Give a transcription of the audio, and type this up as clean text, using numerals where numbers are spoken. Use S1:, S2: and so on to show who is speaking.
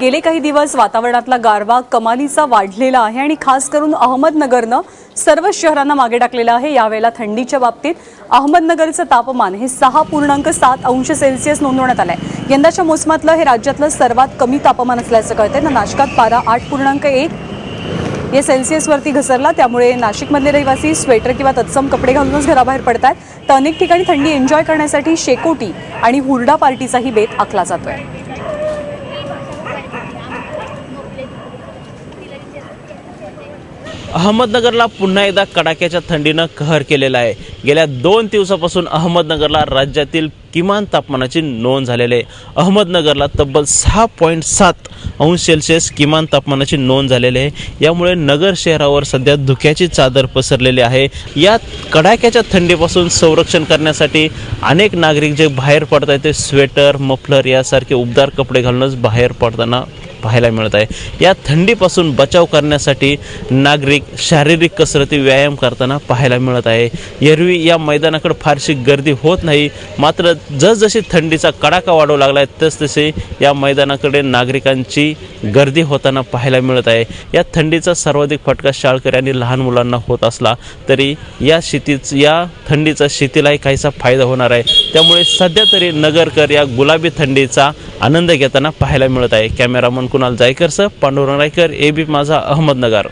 S1: गेले काही दिवस वातावरणातला गारवा कमालीचा वाढलेला आहे आणि खास करून अहमदनगरनं सर्व शहरांना मागे टाकलेलं आहे। यावेळेला थंडीच्या बाबतीत अहमदनगरचं तापमान हे 6.7 अंश सेल्सिअस नोंदवण्यात आलंय। यंदाच्या मोसमातलं हे राज्यातलं सर्वात कमी तापमान असल्याचं कळतंय। नाशिकात पारा 8.1 या सेल्सिअसवरती घसरला, त्यामुळे नाशिकमधले रहिवासी स्वेटर किंवा तत्सम कपडे घालूनच घराबाहेर पडतात। तर अनेक ठिकाणी थंडी एन्जॉय करण्यासाठी शेकोटी आणि हुरडा पार्टीचाही बेत आखला जातोय।
S2: अहमदनगरला पुन्हा एकदा कडाक्याच्या थंडीनं कहर केलेला आहे। गेल्या 2 दिवसापासून अहमदनगरला राज्यातील किमान तापमानाची नोंद झालेली आहे। अहमदनगरला तब्बल 6.7 अंश सेल्सिअस किमान तापमानाची नोंद झालेली आहे। यामुळे नगर शहरावर सध्या धुक्याची चादर पसरलेली आहे। या कडाक्याच्या थंडीपासून संरक्षण करण्यासाठी अनेक नागरिक जे बाहेर पडत आहेत ते स्वेटर, मफलर यासारखे उबदार कपडे घालूनच बाहेर पडताना पाहायला मिळत आहे। या थंडीपासून बचाव करण्यासाठी नागरिक शारीरिक कसरती व्यायाम करताना पाहायला मिळत आहे। एरवी या मैदानाकडे फारशी गर्दी होत नाही, मात्र जसजशी थंडीचा कडाका वाढू लागला आहे तसतसे या मैदानाकडे नागरिकांची गर्दी होताना पाहायला मिळत आहे। या थंडीचा सर्वाधिक फटका शाळकरी आणि लहान मुलांना होत असला तरी या थंडीचा शेतीलाही काहीसा फायदा होणार आहे। त्यामुळे सध्या तरी नगरकर या गुलाबी थंडीचा आनंद घेताना पाहायला मिळत आहे। कॅमेरामन कुणाल जायकरसह पांडुरंग रायकर, एबी माझा, अहमदनगर।